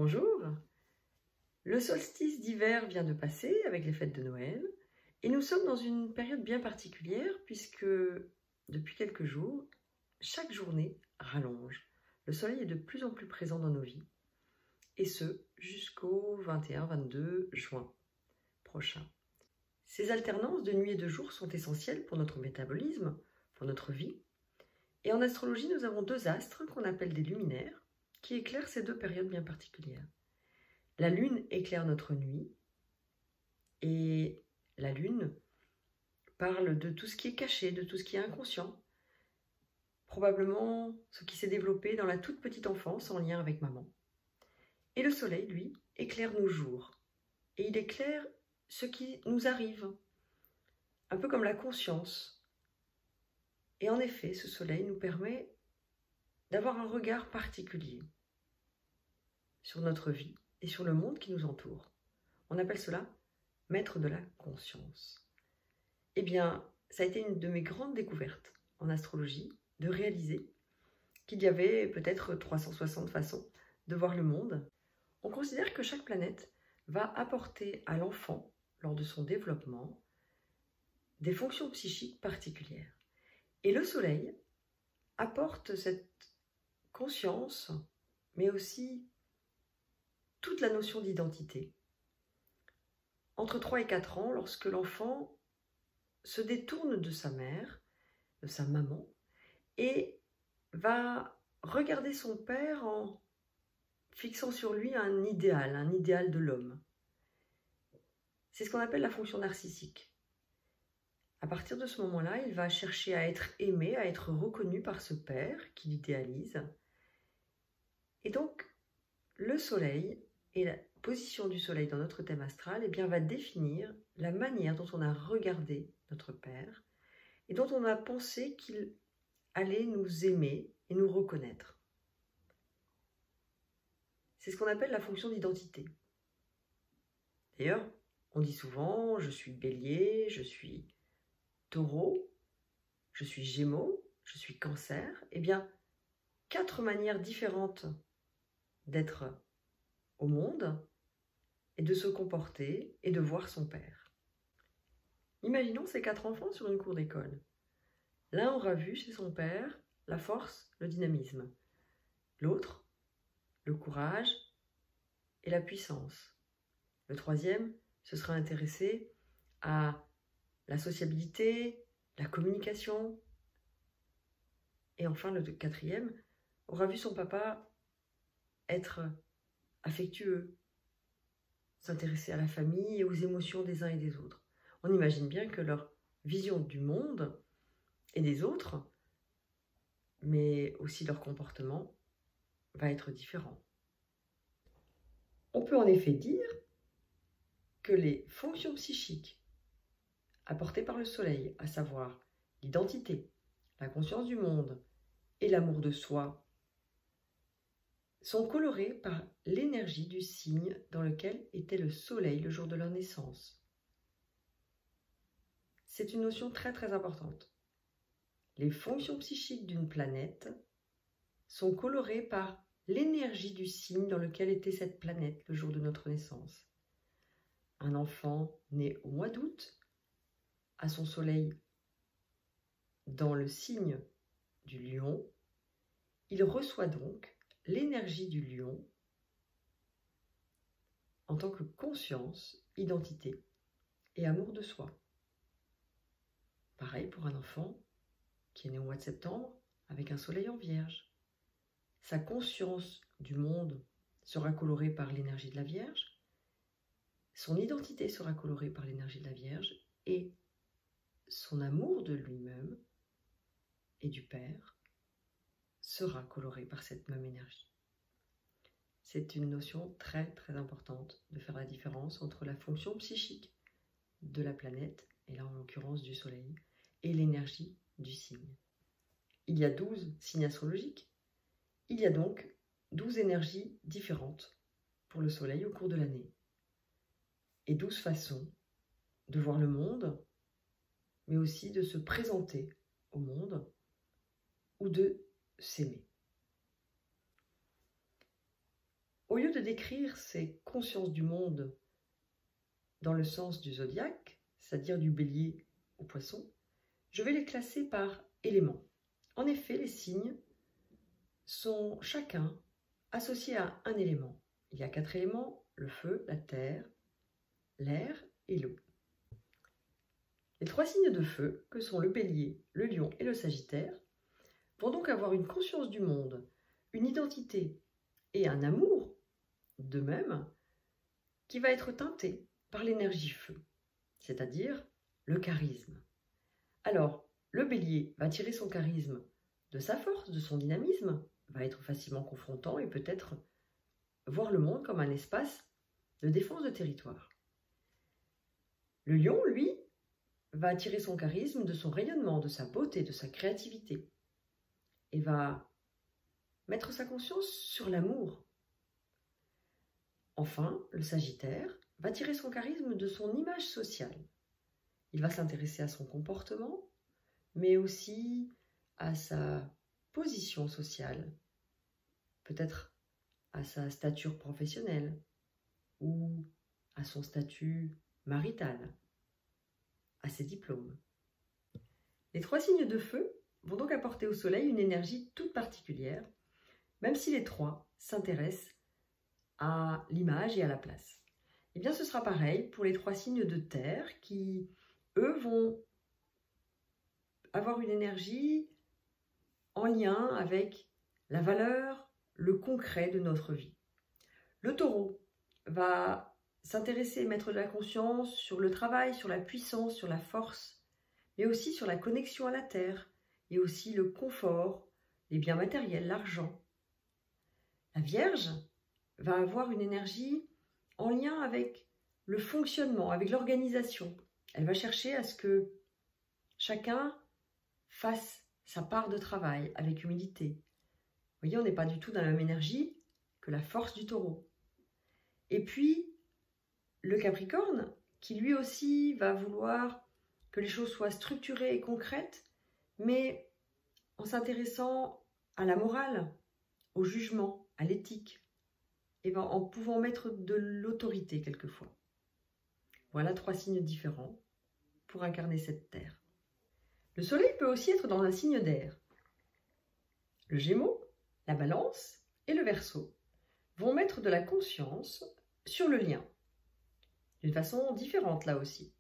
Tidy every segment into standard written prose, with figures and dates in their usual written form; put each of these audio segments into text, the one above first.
Bonjour. Le solstice d'hiver vient de passer avec les fêtes de Noël et nous sommes dans une période bien particulière puisque depuis quelques jours, chaque journée rallonge. Le soleil est de plus en plus présent dans nos vies et ce jusqu'au 21-22 juin prochain. Ces alternances de nuit et de jour sont essentielles pour notre métabolisme, pour notre vie. Et en astrologie, nous avons deux astres qu'on appelle des luminaires qui éclairent ces deux périodes bien particulières. La lune éclaire notre nuit et la lune parle de tout ce qui est caché, de tout ce qui est inconscient, probablement ce qui s'est développé dans la toute petite enfance en lien avec maman. Et le soleil, lui, éclaire nos jours et il éclaire ce qui nous arrive, un peu comme la conscience. Et en effet, ce soleil nous permet d'avoir un regard particulier sur notre vie et sur le monde qui nous entoure. On appelle cela maître de la conscience. Eh bien, ça a été une de mes grandes découvertes en astrologie, de réaliser qu'il y avait peut-être 360 façons de voir le monde. On considère que chaque planète va apporter à l'enfant, lors de son développement, des fonctions psychiques particulières. Et le soleil apporte cette conscience, mais aussi toute la notion d'identité. Entre 3 et 4 ans, lorsque l'enfant se détourne de sa mère, de sa maman, et va regarder son père en fixant sur lui un idéal de l'homme. C'est ce qu'on appelle la fonction narcissique. À partir de ce moment-là, il va chercher à être aimé, à être reconnu par ce père qu'il idéalise. Et donc, le soleil et la position du soleil dans notre thème astral va définir la manière dont on a regardé notre père et dont on a pensé qu'il allait nous aimer et nous reconnaître. C'est ce qu'on appelle la fonction d'identité. D'ailleurs, on dit souvent « je suis bélier, je suis taureau, je suis gémeaux, je suis cancer ». Eh bien, 4 manières différentes d'être au monde et de se comporter et de voir son père. Imaginons ces 4 enfants sur une cour d'école. L'un aura vu chez son père la force, le dynamisme. L'autre, le courage et la puissance. Le troisième se sera intéressé à la sociabilité, la communication. Et enfin, le quatrième aura vu son papa être affectueux, s'intéresser à la famille et aux émotions des uns et des autres. On imagine bien que leur vision du monde et des autres, mais aussi leur comportement, va être différent. On peut en effet dire que les fonctions psychiques apportées par le soleil, à savoir l'identité, la conscience du monde et l'amour de soi, sont colorées par l'énergie du signe dans lequel était le soleil le jour de leur naissance. C'est une notion très très importante. Les fonctions psychiques d'une planète sont colorées par l'énergie du signe dans lequel était cette planète le jour de notre naissance. Un enfant né au mois d'août a son soleil dans le signe du lion. Il reçoit donc l'énergie du lion en tant que conscience, identité et amour de soi. Pareil pour un enfant qui est né au mois de septembre avec un soleil en vierge. Sa conscience du monde sera colorée par l'énergie de la Vierge, son identité sera colorée par l'énergie de la Vierge et son amour de lui-même et du Père sera coloré par cette même énergie. C'est une notion très très importante de faire la différence entre la fonction psychique de la planète, et là en l'occurrence du Soleil, et l'énergie du signe. Il y a 12 signes astrologiques, il y a donc 12 énergies différentes pour le Soleil au cours de l'année, et 12 façons de voir le monde, mais aussi de se présenter au monde ou de s'aimer. au lieu de décrire ces consciences du monde dans le sens du zodiaque, c'est-à-dire du bélier au poisson, je vais les classer par éléments. En effet, les signes sont chacun associés à un élément. Il y a 4 éléments, le feu, la terre, l'air et l'eau. Les 3 signes de feu, que sont le bélier, le lion et le sagittaire, vont donc avoir une conscience du monde, une identité et un amour, de même, qui va être teinté par l'énergie feu, c'est-à-dire le charisme. Alors, le bélier va tirer son charisme de sa force, de son dynamisme, va être facilement confrontant et peut-être voir le monde comme un espace de défense de territoire. Le lion, lui, va tirer son charisme de son rayonnement, de sa beauté, de sa créativité, et va mettre sa conscience sur l'amour. Enfin, le sagittaire va tirer son charisme de son image sociale. Il va s'intéresser à son comportement, mais aussi à sa position sociale, peut-être à sa stature professionnelle ou à son statut marital, à ses diplômes. Les 3 signes de feu vont donc apporter au soleil une énergie toute particulière, même si les 3 s'intéressent à l'image et à la place. Eh bien, ce sera pareil pour les 3 signes de terre qui, eux, vont avoir une énergie en lien avec la valeur, le concret de notre vie. Le taureau va s'intéresser et mettre de la conscience sur le travail, sur la puissance, sur la force, mais aussi sur la connexion à la terre et aussi le confort, les biens matériels, l'argent. La Vierge va avoir une énergie en lien avec le fonctionnement, avec l'organisation. Elle va chercher à ce que chacun fasse sa part de travail avec humilité. Vous voyez, on n'est pas du tout dans la même énergie que la force du taureau. Et puis, le Capricorne, qui lui aussi va vouloir que les choses soient structurées et concrètes, mais en s'intéressant à la morale, au jugement, à l'éthique, et en pouvant mettre de l'autorité quelquefois. Voilà 3 signes différents pour incarner cette terre. Le soleil peut aussi être dans un signe d'air. Le Gémeaux, la Balance et le Verseau vont mettre de la conscience sur le lien, d'une façon différente là aussi.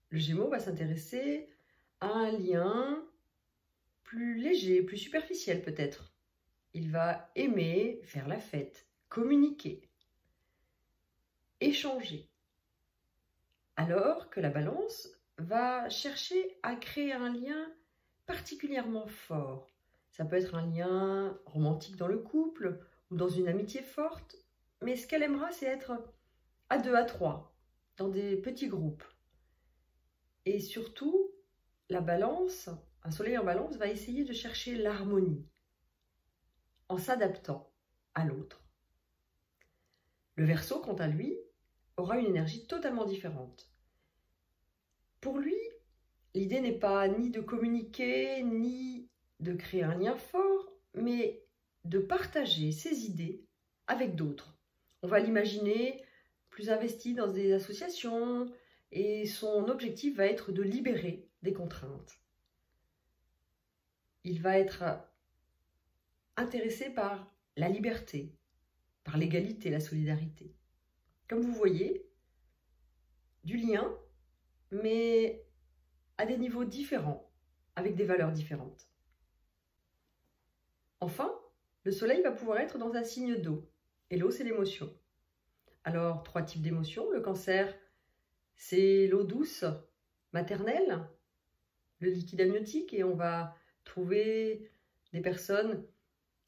Le Gémeaux va s'intéresser à un lien plus léger, plus superficiel peut-être. Il va aimer faire la fête, communiquer, échanger. Alors que la Balance va chercher à créer un lien particulièrement fort. Ça peut être un lien romantique dans le couple ou dans une amitié forte, mais ce qu'elle aimera, c'est être à 2, à 3, dans des petits groupes. Et surtout, la Balance, un soleil en Balance, va essayer de chercher l'harmonie en s'adaptant à l'autre. Le Verseau, quant à lui, aura une énergie totalement différente. Pour lui, l'idée n'est pas ni de communiquer, ni de créer un lien fort, mais de partager ses idées avec d'autres. On va l'imaginer plus investi dans des associations et son objectif va être de libérer des contraintes. Il va être intéressé par la liberté, par l'égalité, la solidarité. Comme vous voyez, du lien, mais à des niveaux différents, avec des valeurs différentes. Enfin, le soleil va pouvoir être dans un signe d'eau. Et l'eau, c'est l'émotion. Alors, 3 types d'émotions. Le Cancer, c'est l'eau douce, maternelle, le liquide amniotique, et on va trouver des personnes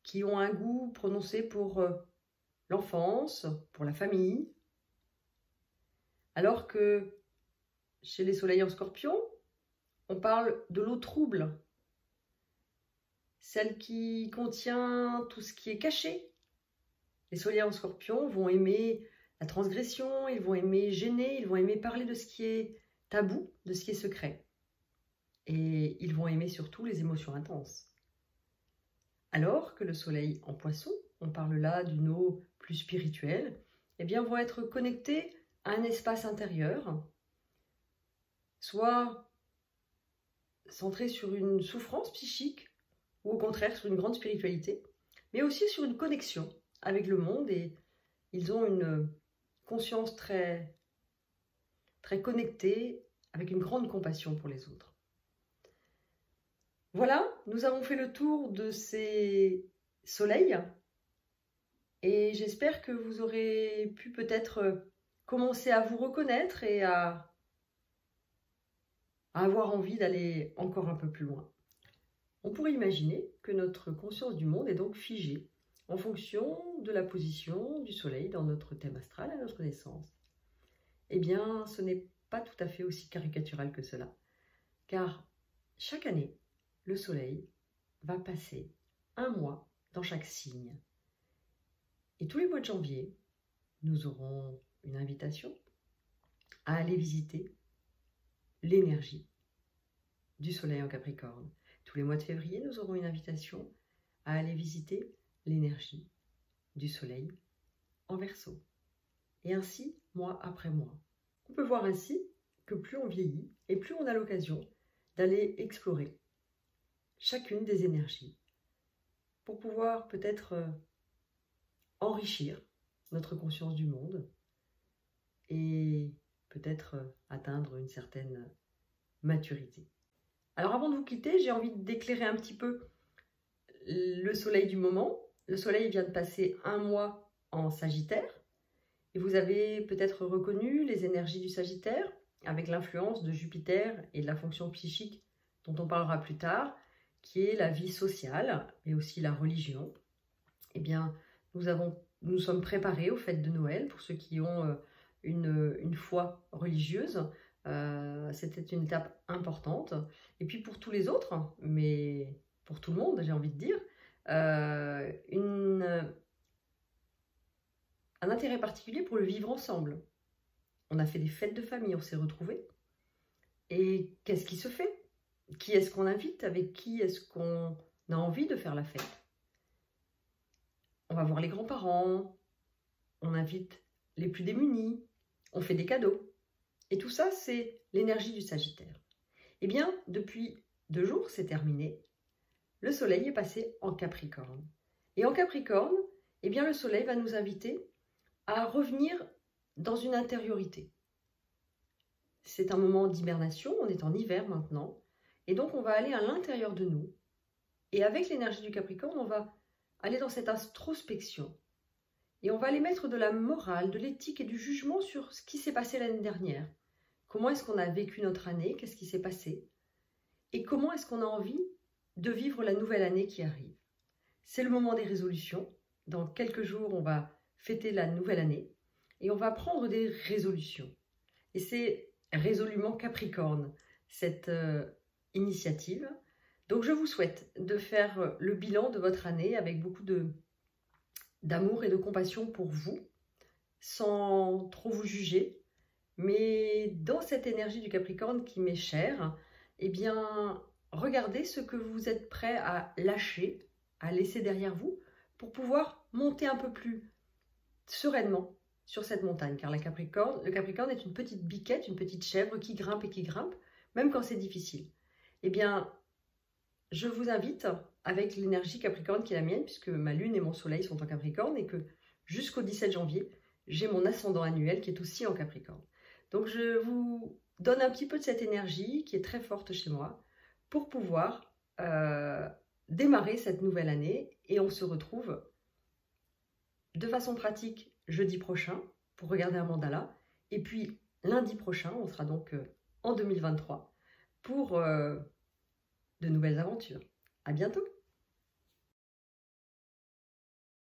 qui ont un goût prononcé pour l'enfance, pour la famille. Alors que chez les soleils en Scorpion, on parle de l'eau trouble, celle qui contient tout ce qui est caché. Les soleils en Scorpion vont aimer la transgression, ils vont aimer gêner, ils vont aimer parler de ce qui est tabou, de ce qui est secret. Et ils vont aimer surtout les émotions intenses. Alors que le soleil en Poisson on parle là d'une eau plus spirituelle, eh bien vont être connectés à un espace intérieur, soit centré sur une souffrance psychique, ou au contraire sur une grande spiritualité, mais aussi sur une connexion avec le monde, et ils ont une conscience très, très connectée, avec une grande compassion pour les autres. Voilà, nous avons fait le tour de ces soleils, et j'espère que vous aurez pu peut-être commencer à vous reconnaître et à avoir envie d'aller encore un peu plus loin. On pourrait imaginer que notre conscience du monde est donc figée en fonction de la position du soleil dans notre thème astral à notre naissance. Eh bien, ce n'est pas tout à fait aussi caricatural que cela, car chaque année, le soleil va passer un mois dans chaque signe. Et tous les mois de janvier, nous aurons une invitation à aller visiter l'énergie du soleil en Capricorne. Tous les mois de février, nous aurons une invitation à aller visiter l'énergie du soleil en Verseau. Et ainsi, mois après mois. On peut voir ainsi que plus on vieillit et plus on a l'occasion d'aller explorer chacune des énergies pour pouvoir peut-être enrichir notre conscience du monde et peut-être atteindre une certaine maturité. Alors avant de vous quitter, j'ai envie d'éclairer un petit peu le soleil du moment. Le soleil vient de passer un mois en Sagittaire et vous avez peut-être reconnu les énergies du Sagittaire avec l'influence de Jupiter et de la fonction psychique dont on parlera plus tard, qui est la vie sociale et aussi la religion. Eh bien, nous sommes préparés aux fêtes de Noël pour ceux qui ont une foi religieuse. C'était une étape importante. Et puis pour tous les autres, mais pour tout le monde, j'ai envie de dire, un intérêt particulier pour le vivre ensemble. On a fait des fêtes de famille, on s'est retrouvés. Et qu'est-ce qui se fait? Qui est-ce qu'on invite? Avec qui est-ce qu'on a envie de faire la fête? On va voir les grands-parents, on invite les plus démunis, on fait des cadeaux. Et tout ça, c'est l'énergie du Sagittaire. Eh bien, depuis 2 jours, c'est terminé. Le soleil est passé en Capricorne. Et en Capricorne, eh bien, le soleil va nous inviter à revenir dans une intériorité. C'est un moment d'hibernation, on est en hiver maintenant, et donc on va aller à l'intérieur de nous. Et avec l'énergie du Capricorne, on va aller dans cette introspection. Et on va aller mettre de la morale, de l'éthique et du jugement sur ce qui s'est passé l'année dernière. Comment est-ce qu'on a vécu notre année? Qu'est-ce qui s'est passé? Et comment est-ce qu'on a envie de vivre la nouvelle année qui arrive? C'est le moment des résolutions. Dans quelques jours, on va fêter la nouvelle année et on va prendre des résolutions. Et c'est résolument Capricorne, cette initiative. Donc je vous souhaite de faire le bilan de votre année avec beaucoup d'amour et de compassion pour vous, sans trop vous juger, mais dans cette énergie du Capricorne qui m'est chère, eh bien, regardez ce que vous êtes prêt à lâcher, à laisser derrière vous, pour pouvoir monter un peu plus sereinement sur cette montagne. Car le Capricorne est une petite biquette, une petite chèvre qui grimpe et qui grimpe, même quand c'est difficile. Eh bien, je vous invite, avec l'énergie Capricorne qui est la mienne, puisque ma lune et mon soleil sont en Capricorne, et que jusqu'au 17 janvier, j'ai mon ascendant annuel qui est aussi en Capricorne. Donc je vous donne un petit peu de cette énergie qui est très forte chez moi pour pouvoir démarrer cette nouvelle année, et on se retrouve de façon pratique jeudi prochain pour regarder un mandala, et puis lundi prochain, on sera donc en 2023 pour de nouvelles aventures. À bientôt!